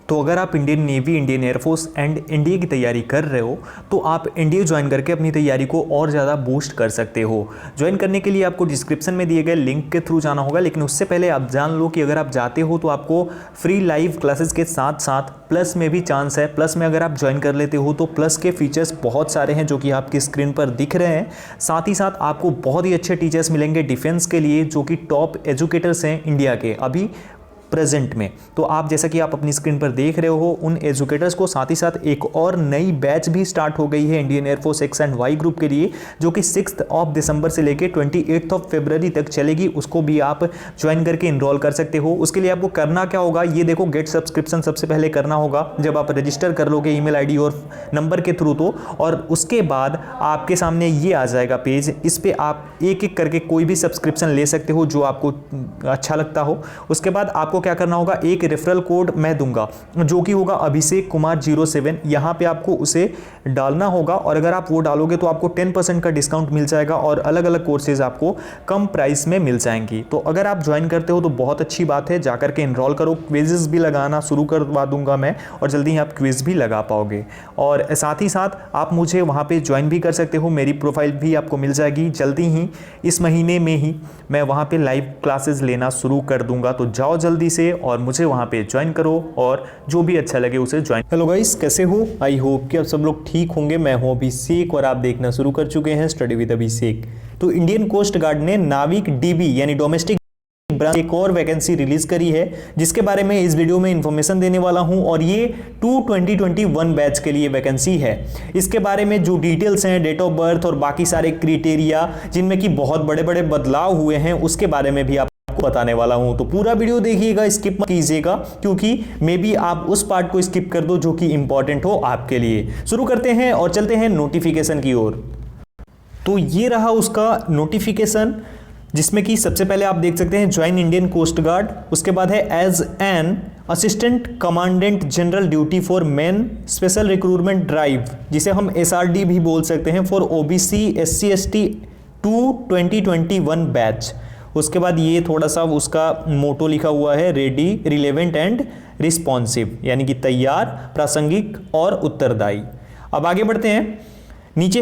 तो अगर आप Indian navy, Indian air force and NDA की तैयारी कर रहे हो तो आप एनडीए ज्वाइन करके अपनी तैयारी को और ज़्यादा बूस्ट कर सकते हो। ज्वाइन करने के लिए आपको डिस्क्रिप्शन में दिए गए लिंक के थ्रू जाना होगा, लेकिन उससे पहले आप जान लो कि अगर आप जाते हो तो आपको फ्री लाइव क्लासेस के साथ साथ प्लस में भी चांस है। प्लस में अगर आप ज्वाइन कर लेते हो तो प्लस के फीचर्स बहुत सारे हैं जो कि आपकी स्क्रीन पर दिख रहे हैं। साथ ही साथ आपको बहुत ही अच्छे टीचर्स मिलेंगे डिफेंस के लिए जो कि टॉप एजुकेटर्स हैं इंडिया के अभी प्रेजेंट में। तो आप जैसा कि आप अपनी स्क्रीन पर देख रहे हो उन एजुकेटर्स को, साथ ही साथ एक और नई बैच भी स्टार्ट हो गई है Indian air force X and Y group के लिए जो कि 6 दिसंबर से लेकर 28 फरवरी तक चलेगी। उसको भी आप ज्वाइन करके इनरोल कर सकते हो। उसके लिए आपको करना क्या होगा, ये देखो गेट सब्सक्रिप्शन सबसे पहले करना होगा जब आप रजिस्टर कर लोगे ईमेल आईडी और नंबर के थ्रू तो, और उसके बाद आपके सामने ये आ जाएगा पेज। इस पे आप एक एक करके कोई भी सब्सक्रिप्शन ले सकते हो जो आपको अच्छा लगता हो। उसके बाद आपको क्या करना होगा, एक रेफरल कोड मैं दूंगा जो कि होगा अभिषेक कुमार 07। यहां पे आपको उसे डालना होगा और अगर आप वो डालोगे तो आपको 10% का डिस्काउंट मिल जाएगा और अलग अलग कोर्सेज आपको कम प्राइस में मिल जाएंगी। तो अगर आप ज्वाइन करते हो तो बहुत अच्छी बात है, जाकर के इनरोल करो। क्विजेस भी लगाना शुरू करवा दूंगा मैं और जल्दी ही आप क्विज भी लगा पाओगे। और साथ ही साथ आप मुझे वहां पे ज्वाइन भी कर सकते हो, मेरी प्रोफाइल भी आपको मिल जाएगी। जल्दी ही इस महीने में ही मैं वहां पे लाइव क्लासेस लेना शुरू कर दूंगा। तो जाओ जल्दी से और मुझे वहां पे ज्वाइन करो और जो भी अच्छा लगे उसे ज्वाइन। हेलो गाइस, कैसे हो? आई होप कि आप सब लोग ठीक होंगे। मैं हूं अभिषेक और आप देखना शुरू कर चुके हैं स्टडी विद अभिषेक। तो इंडियन कोस्ट गार्ड ने नाविक डीबी यानी डोमेस्टिक ब्रांच एक और वैकेंसी रिलीज करी है जिसके बारे में इस वीडियो में इंफॉर्मेशन देने वाला हूं और ये 2021 बैच के लिए वैकेंसी है। इसके बारे में जो डिटेल्स हैं, डेट ऑफ बर्थ और बाकी सारे क्राइटेरिया जिनमें कि बहुत बड़े बड़े बदलाव हुए हैं उसके बारे में भी आपको बताने वाला हूं। तो पूरा वीडियो देखिएगा, स्किप मत कीजिएगा क्योंकि मे बी आप उस पार्ट को स्किप कर दो जो कि इंपॉर्टेंट हो आपके लिए। शुरू करते हैं और चलते हैं नोटिफिकेशन की ओर। तो ये रहा उसका नोटिफिकेशन जिसमें कि सबसे पहले आप देख सकते हैं ज्वाइन इंडियन कोस्ट गार्ड, उसके बाद है as an assistant commandant general duty for men special recruitment drive जिसे हम एसआरडी भी बोल सकते हैं for OBC SC ST 2021 batch. उसके बाद ये थोड़ा सा उसका मोटो लिखा हुआ है, रेडी रिलेवेंट एंड रिस्पॉन्सिव, यानी कि तैयार, प्रासंगिक और उत्तरदायी। अब आगे बढ़ते हैं। नीचे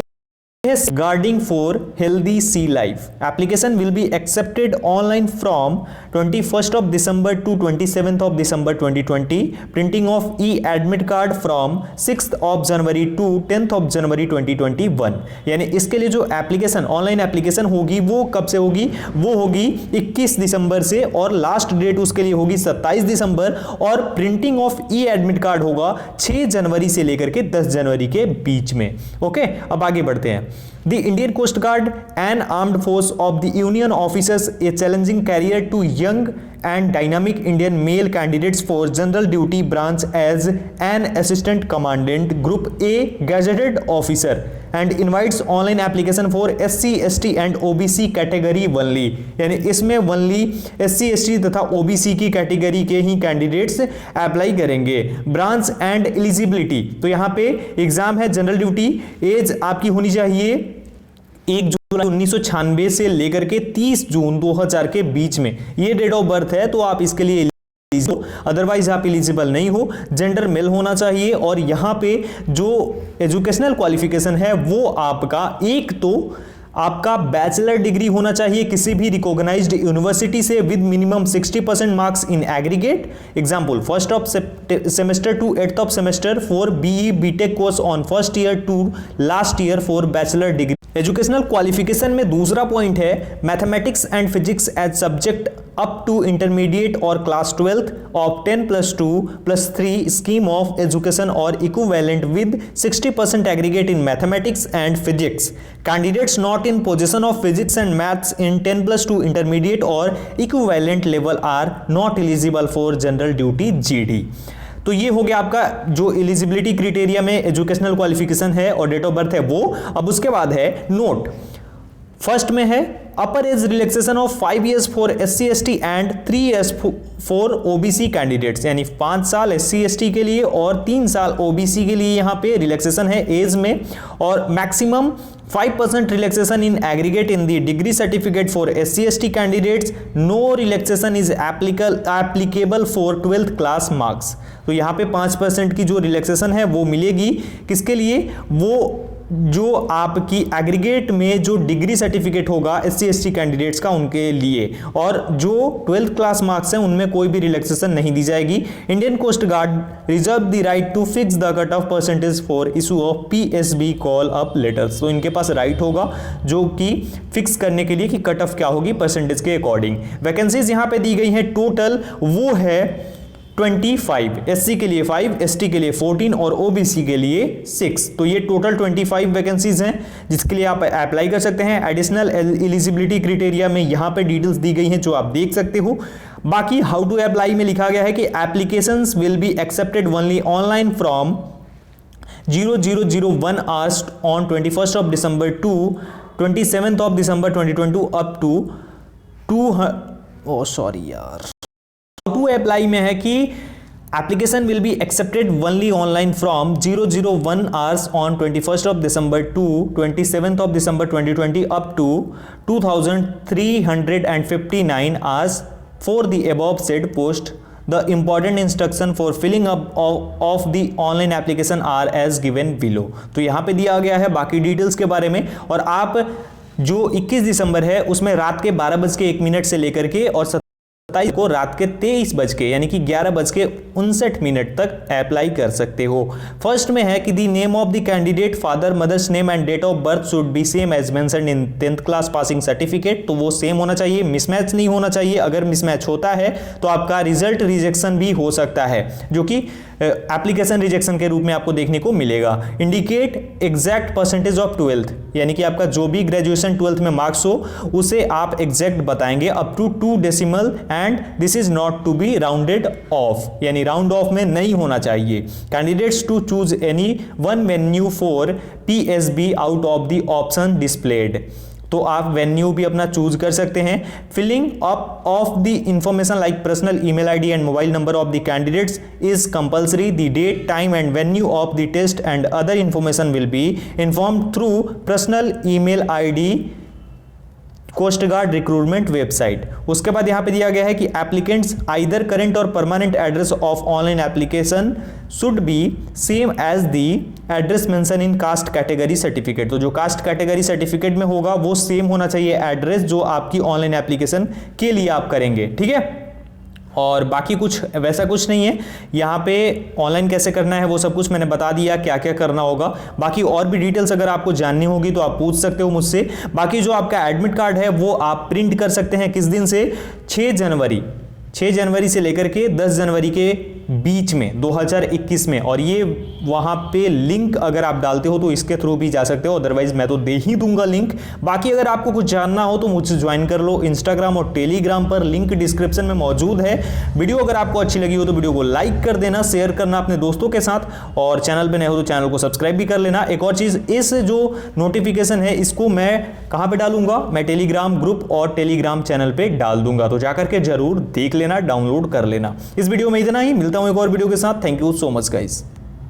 Guarding for healthy sea life. Application will be accepted online from 21st of December to 27th of December 2020. Printing of e-admit card from 6th of January to 10th of January 2021. यानी इसके लिए जो एप्लीकेशन, ऑनलाइन एप्लीकेशन होगी वो कब से होगी? वो होगी 21 दिसंबर से और लास्ट डेट उसके लिए होगी 27 दिसंबर और प्रिंटिंग ऑफ ई-एडमिट कार्ड होगा 6 जनवरी से लेकर के 10 जनवरी के बीच में। ओके, अब आगे बढ़ते हैं। The Indian Coast Guard, an armed force of the Union, offers a challenging career to young and dynamic Indian male candidates for general duty branch as an assistant commandant, Group A gazetted officer, and invites online application for SC, ST and OBC category only. यानी इसमें only SC, ST तथा OBC की category के ही candidates apply करेंगे। Branch and eligibility, तो यहाँ पे exam है जनरल ड्यूटी। एज आपकी होनी चाहिए 1 जुलाई 1996 से लेकर के 30 जून 2000 के बीच में, ये डेट ऑफ बर्थ है। तो आप इसके लिए अदरवाइज आप एलिजिबल नहीं हो। जेंडर मेल होना चाहिए और यहां पे जो एजुकेशनल क्वालिफिकेशन है वो आपका एक तो आपका बैचलर डिग्री होना चाहिए किसी भी रिकॉग्नाइज्ड यूनिवर्सिटी से with minimum 60% marks in aggregate. Example, first of semester to 8th of semester for BE BTech course on first year to last year for bachelor degree. Educational qualification में दूसरा point है mathematics and physics as subject up to intermediate और class 12th of 10+2+3 scheme of education और equivalent with 60% aggregate in mathematics and physics. Candidates not in possession of physics and maths in 10+2 intermediate or equivalent level are not eligible for general duty GD। तो ये हो गया आपका जो eligibility criteria में educational qualification है और date of birth है वो। अब उसके बाद है नोट फर्स्ट में है अपर age relaxation of 5 years for SC/ST and 3 years for OBC candidates, यानी 5 साल SC/ST के लिए और 3 साल OBC के लिए यहाँ पे रिलैक्सेशन है एज में, और maximum 5% relaxation in aggregate in the degree certificate for SC/ST candidates, no relaxation is applicable for 12th class marks. तो यहाँ पे 5% की जो रिलैक्सेशन है वो मिलेगी किसके लिए, वो जो आपकी एग्रीगेट में जो डिग्री सर्टिफिकेट होगा SC/ST कैंडिडेट्स का उनके लिए, और जो 12th क्लास मार्क्स हैं उनमें कोई भी रिलैक्सेशन नहीं दी जाएगी। Indian Coast Guard reserve the right to fix the cut off percentage for issue of PSB call up letters. तो इनके पास राइट होगा जो कि फिक्स करने के लिए कि कट ऑफ क्या होगी परसेंटेज के अकॉर्डिंग। वैकेंसीज यहां पे दी गई हैं टोटल, वो है 25, SC के लिए 5, ST के लिए 14 और OBC के लिए 6। तो ये टोटल 25 वैकेंसीज हैं जिसके लिए आप अप्लाई कर सकते हैं। एडिशनल एलिजिबिलिटी क्राइटेरिया में यहाँ पे डिटेल्स दी गई हैं जो आप देख सकते हो। बाकी हाउ टू अप्लाई में लिखा गया है कि applications will be accepted only online from 0001 hours on 21st of December to 27th of December 2022 up to 2 to apply में है कि application will be accepted only online from 0001 hours on 21st of December to 27th of December 2020 up to 2359 hours for the above said post. The important instruction for filling up of the online application are as given below. तो यहाँ पे दिया गया है बाकी details के बारे में, और आप जो 21 दिसंबर है उसमें रात के 12:01 से लेकर के और 27 को रात के 23 यानी कि 11:59 तक अप्लाई कर सकते हो। फर्स्ट में है कि the name of the candidate, father mother's name and date of birth should be same as mentioned in 10th class passing certificate. तो वो सेम होना चाहिए, मिसमैच नहीं होना चाहिए। अगर मिसमैच होता है तो आपका रिजल्ट रिजेक्शन भी हो सकता है, जो कि एप्लीकेशन रिजेक्शन के रूप में आपको देखने को मिलेगा। Indicate exact percentage of 12th, यानी कि आपका जो भी ग्रेजुएशन 12th में मार्क्स हो उसे आप एग्जैक्ट बताएंगे up to 2 decimal, and this is not to be rounded off, यानी राउंड ऑफ में नहीं होना चाहिए। Candidates to choose any one venue for PSB out of the option displayed. तो आप वेन्यू भी अपना चूज कर सकते हैं। Filling up of the information like personal email ID and mobile number of the candidates is compulsory. The date, time and venue of the test and other information will be informed through personal email ID coast guard recruitment website. उसके बाद यहां पे दिया गया है कि applicants either current और permanent address of online application should be same as the address mention in caste category certificate. तो जो कास्ट कैटेगरी सर्टिफिकेट में होगा वो सेम होना चाहिए एड्रेस जो आपकी ऑनलाइन एप्लीकेशन के लिए आप करेंगे, ठीक है। और बाकी कुछ वैसा कुछ नहीं है। यहाँ पे ऑनलाइन कैसे करना है वो सब कुछ मैंने बता दिया, क्या क्या करना होगा। बाकी और भी डिटेल्स अगर आपको जाननी होगी तो आप पूछ सकते हो मुझसे। बाकी जो आपका एडमिट कार्ड है वो आप प्रिंट कर सकते हैं किस दिन से, 6 जनवरी से लेकर के 10 जनवरी के बीच में 2021 में। और ये वहां पे लिंक अगर आप डालते हो तो इसके थ्रू भी जा सकते हो, अदरवाइज मैं तो दे ही दूंगा लिंक। बाकी अगर आपको कुछ जानना हो तो मुझसे ज्वाइन कर लो इंस्टाग्राम और टेलीग्राम पर, लिंक डिस्क्रिप्शन में मौजूद है। वीडियो अगर आपको अच्छी लगी हो तो वीडियो को लाइक कर देना, शेयर करना अपने दोस्तों के साथ, और चैनल पे नए हो तो चैनल को सब्सक्राइब भी कर लेना। एक और चीज, इस जो नोटिफिकेशन है इसको मैं कहां पे डालूंगा, मैं टेलीग्राम ग्रुप और टेलीग्राम चैनल पे डाल दूंगा, तो जाकर के जरूर देख लेना, डाउनलोड कर लेना। इस वीडियो में इतना ही, मिलता हूं एक और वीडियो के साथ। Thank you so much guys.